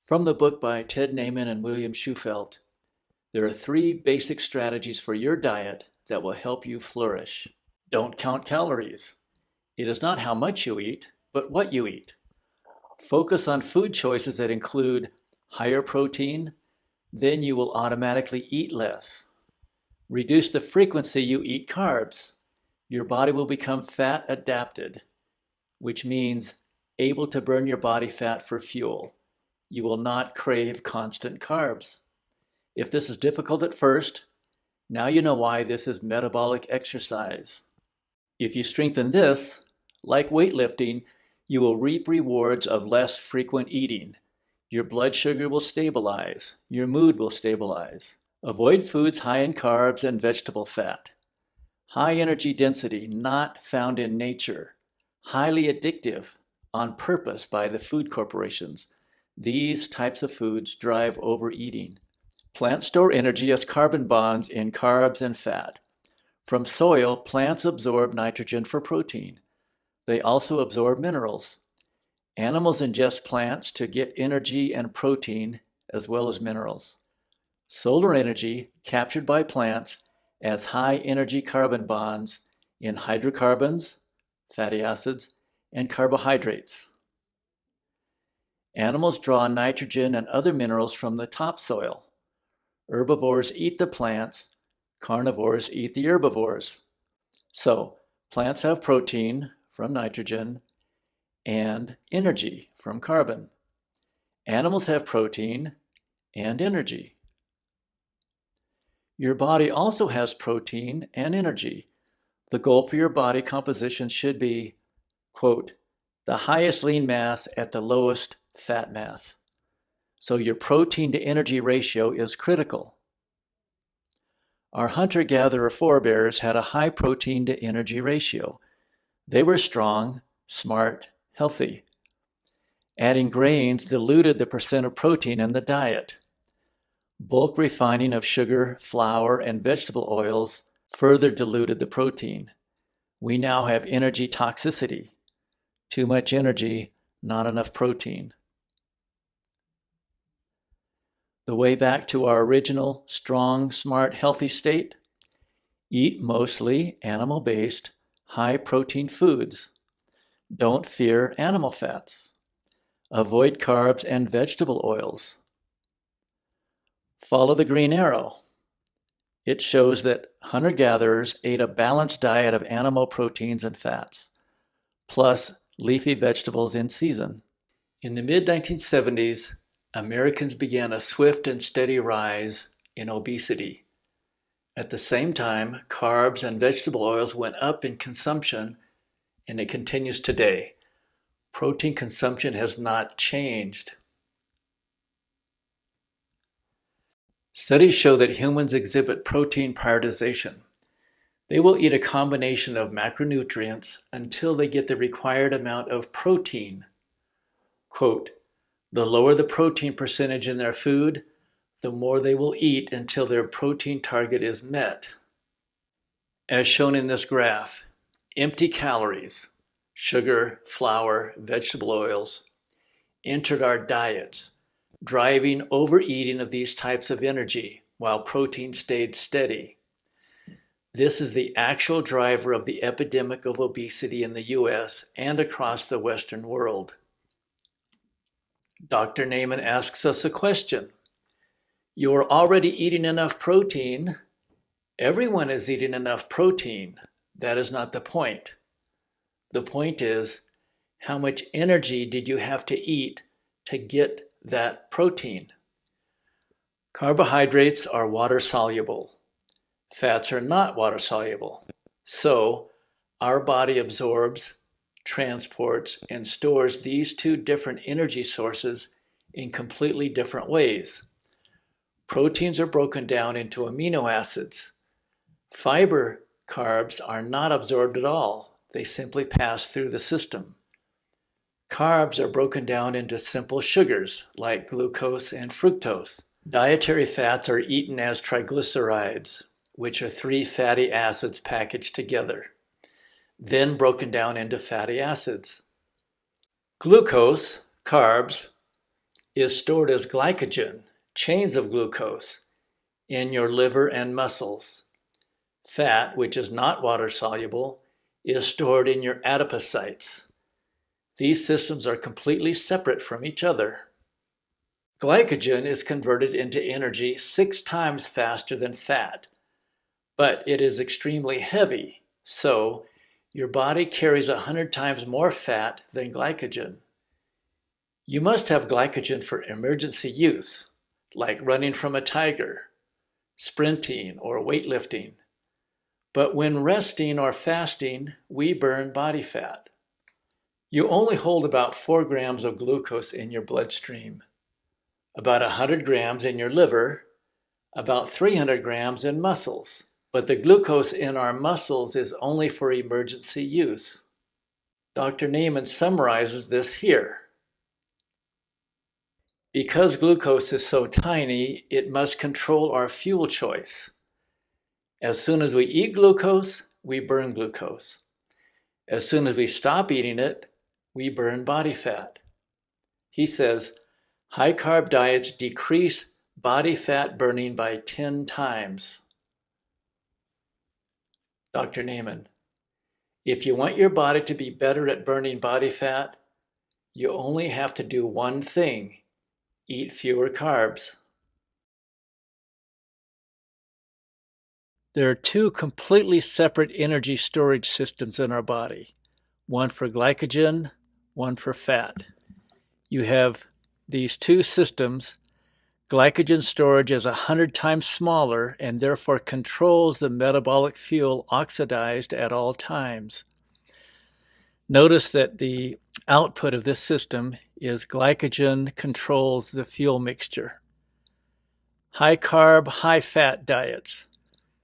From the book by Ted Naiman and William Schufelt, there are 3 basic strategies for your diet that will help you flourish. Don't count calories. It is not how much you eat, but what you eat. Focus on food choices that include higher protein, then you will automatically eat less. Reduce the frequency you eat carbs. Your body will become fat adapted, which means able to burn your body fat for fuel. You will not crave constant carbs. If this is difficult at first, now you know why this is metabolic exercise. If you strengthen this, like weightlifting, you will reap rewards of less frequent eating. Your blood sugar will stabilize. Your mood will stabilize. Avoid foods high in carbs and vegetable fat. High energy density, not found in nature. Highly addictive, on purpose by the food corporations. These types of foods drive overeating. Plants store energy as carbon bonds in carbs and fat. From soil, plants absorb nitrogen for protein. They also absorb minerals. Animals ingest plants to get energy and protein as well as minerals. Solar energy captured by plants as high energy carbon bonds in hydrocarbons, fatty acids, and carbohydrates. Animals draw nitrogen and other minerals from the topsoil. Herbivores eat the plants, carnivores eat the herbivores. So, plants have protein from nitrogen and energy from carbon. Animals have protein and energy. Your body also has protein and energy. The goal for your body composition should be, quote, the highest lean mass at the lowest fat mass. So your protein to energy ratio is critical. Our hunter-gatherer forebears had a high protein to energy ratio. They were strong, smart, healthy. Adding grains diluted the percent of protein in the diet. Bulk refining of sugar, flour, and vegetable oils further diluted the protein. We now have energy toxicity. Too much energy, not enough protein. The way back to our original strong, smart, healthy state? Eat mostly animal-based, high-protein foods. Don't fear animal fats. Avoid carbs and vegetable oils. Follow the green arrow. It shows that hunter-gatherers ate a balanced diet of animal proteins and fats, plus leafy vegetables in season. In the mid-1970s, Americans began a swift and steady rise in obesity. At the same time, carbs and vegetable oils went up in consumption, and it continues today. Protein consumption has not changed. Studies show that humans exhibit protein prioritization. They will eat a combination of macronutrients until they get the required amount of protein. Quote, the lower the protein percentage in their food, the more they will eat until their protein target is met. As shown in this graph, empty calories, sugar, flour, vegetable oils, entered our diets, driving overeating of these types of energy while protein stayed steady. This is the actual driver of the epidemic of obesity in the US and across the Western world. Dr. Naiman asks us a question. You're already eating enough protein. Everyone is eating enough protein. That is not the point. The point is, how much energy did you have to eat to get that protein? Carbohydrates are water soluble. Fats are not water soluble. So, our body absorbs, transports, and stores these 2 different energy sources in completely different ways. Proteins are broken down into amino acids. Fiber carbs are not absorbed at all. They simply pass through the system. Carbs are broken down into simple sugars like glucose and fructose. Dietary fats are eaten as triglycerides, which are 3 fatty acids packaged together, then broken down into fatty acids. Glucose, carbs, is stored as glycogen, chains of glucose, in your liver and muscles. Fat, which is not water-soluble, is stored in your adipocytes. These systems are completely separate from each other. Glycogen is converted into energy 6 times faster than fat, but it is extremely heavy, so your body carries 100 times more fat than glycogen. You must have glycogen for emergency use, like running from a tiger, sprinting, or weightlifting. But when resting or fasting, we burn body fat. You only hold about 4 grams of glucose in your bloodstream, about 100 grams in your liver, about 300 grams in muscles. But the glucose in our muscles is only for emergency use. Dr. Naiman summarizes this here. Because glucose is so tiny, it must control our fuel choice. As soon as we eat glucose, we burn glucose. As soon as we stop eating it, we burn body fat. He says, high-carb diets decrease body fat burning by 10 times. Dr. Naiman, if you want your body to be better at burning body fat, you only have to do one thing: eat fewer carbs. There are 2 completely separate energy storage systems in our body, one for glycogen, one for fat. You have these 2 systems. Glycogen storage is 100 times smaller and therefore controls the metabolic fuel oxidized at all times. Notice that the output of this system is glycogen controls the fuel mixture. High carb, high fat diets.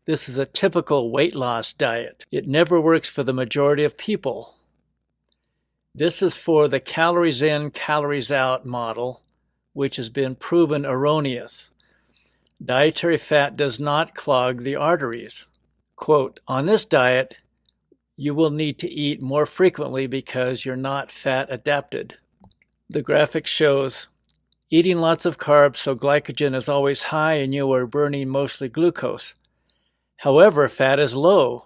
This is a typical weight loss diet. It never works for the majority of people. This is for the calories in, calories out model, which has been proven erroneous. Dietary fat does not clog the arteries. Quote, on this diet, you will need to eat more frequently because you're not fat adapted. The graphic shows eating lots of carbs so glycogen is always high and you are burning mostly glucose. However, fat is low,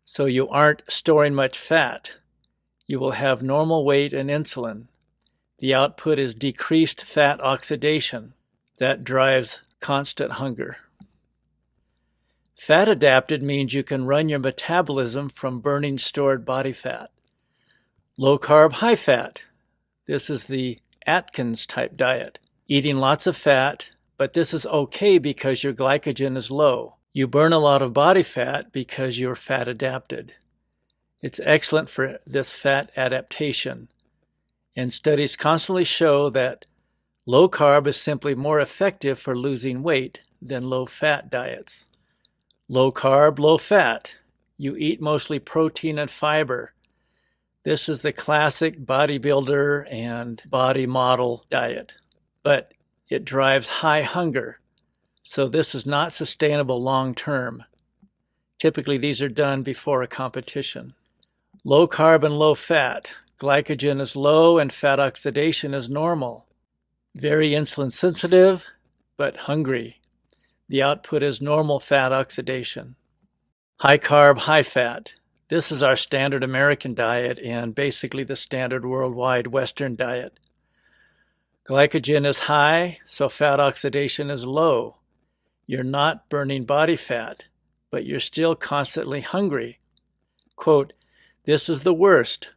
so you aren't storing much fat. You will have normal weight and insulin. The output is decreased fat oxidation. That drives constant hunger. Fat adapted means you can run your metabolism from burning stored body fat. Low carb, high fat. This is the Atkins type diet. Eating lots of fat, but this is okay because your glycogen is low. You burn a lot of body fat because you're fat adapted. It's excellent for this fat adaptation. And studies constantly show that low carb is simply more effective for losing weight than low fat diets. Low carb, low fat. You eat mostly protein and fiber. This is the classic bodybuilder and body model diet, but it drives high hunger. So this is not sustainable long term. Typically, these are done before a competition. Low carb and low fat. Glycogen is low and fat oxidation is normal. Very insulin sensitive, but hungry. The output is normal fat oxidation. High carb, high fat. This is our standard American diet and basically the standard worldwide Western diet. Glycogen is high, so fat oxidation is low. You're not burning body fat, but you're still constantly hungry. Quote, this is the worst.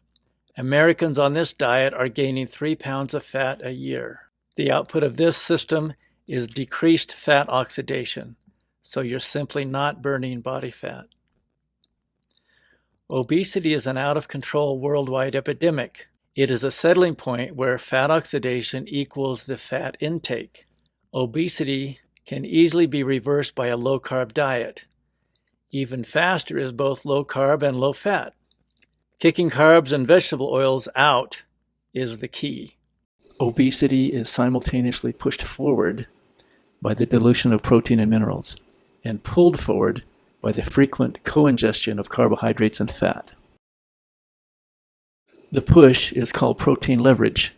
Americans on this diet are gaining 3 pounds of fat a year. The output of this system is decreased fat oxidation, so you're simply not burning body fat. Obesity is an out-of-control worldwide epidemic. It is a settling point where fat oxidation equals the fat intake. Obesity can easily be reversed by a low-carb diet. Even faster is both low-carb and low-fat. Kicking carbs and vegetable oils out is the key. Obesity is simultaneously pushed forward by the dilution of protein and minerals and pulled forward by the frequent co-ingestion of carbohydrates and fat. The push is called protein leverage.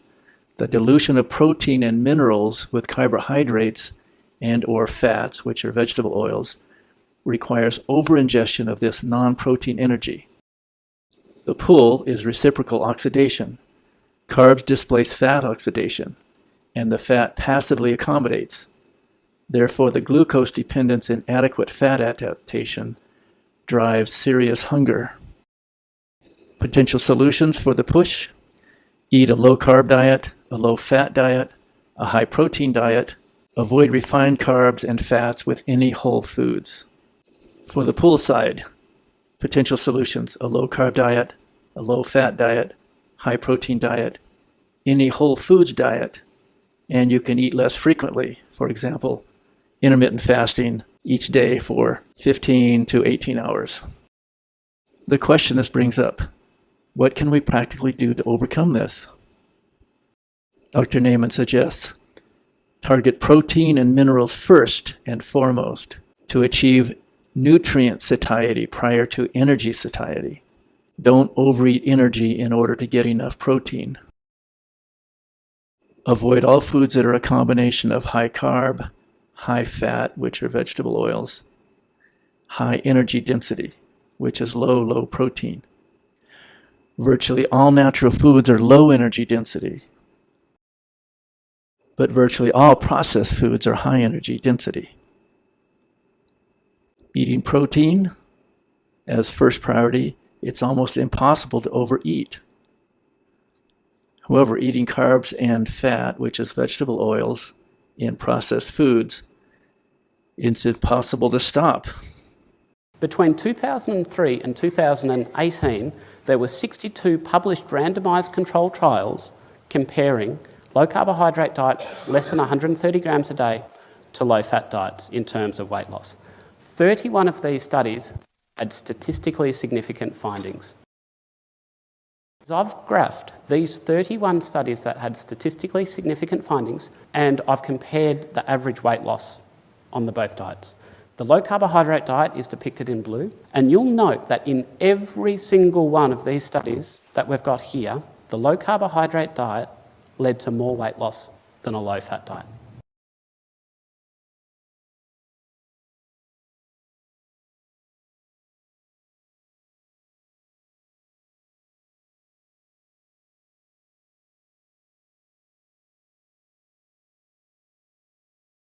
The dilution of protein and minerals with carbohydrates and or fats, which are vegetable oils, requires overingestion of this non-protein energy. The pull is reciprocal oxidation. Carbs displace fat oxidation, and the fat passively accommodates. Therefore, the glucose dependence in adequate fat adaptation drives serious hunger. Potential solutions for the push: eat a low-carb diet, a low-fat diet, a high-protein diet, avoid refined carbs and fats with any whole foods. For the pull side, potential solutions: a low-carb diet, a low-fat diet, high-protein diet, any whole foods diet, and you can eat less frequently. For example, intermittent fasting each day for 15 to 18 hours. The question this brings up: what can we practically do to overcome this? Dr. Naiman suggests target protein and minerals first and foremost to achieve nutrient satiety prior to energy satiety. Don't overeat energy in order to get enough protein. Avoid all foods that are a combination of high carb, high fat, which are vegetable oils, high energy density, which is low protein. Virtually all natural foods are low energy density, but virtually all processed foods are high energy density. Eating protein as first priority, it's almost impossible to overeat. However, eating carbs and fat, which is vegetable oils, in processed foods, it's impossible to stop. Between 2003 and 2018, there were 62 published randomised controlled trials comparing low-carbohydrate diets less than 130 grams a day to low-fat diets in terms of weight loss. 31 of these studies had statistically significant findings. So I've graphed these 31 studies that had statistically significant findings, and I've compared the average weight loss on the both diets. The low-carbohydrate diet is depicted in blue, and you'll note that in every single one of these studies that we've got here, the low-carbohydrate diet led to more weight loss than a low-fat diet.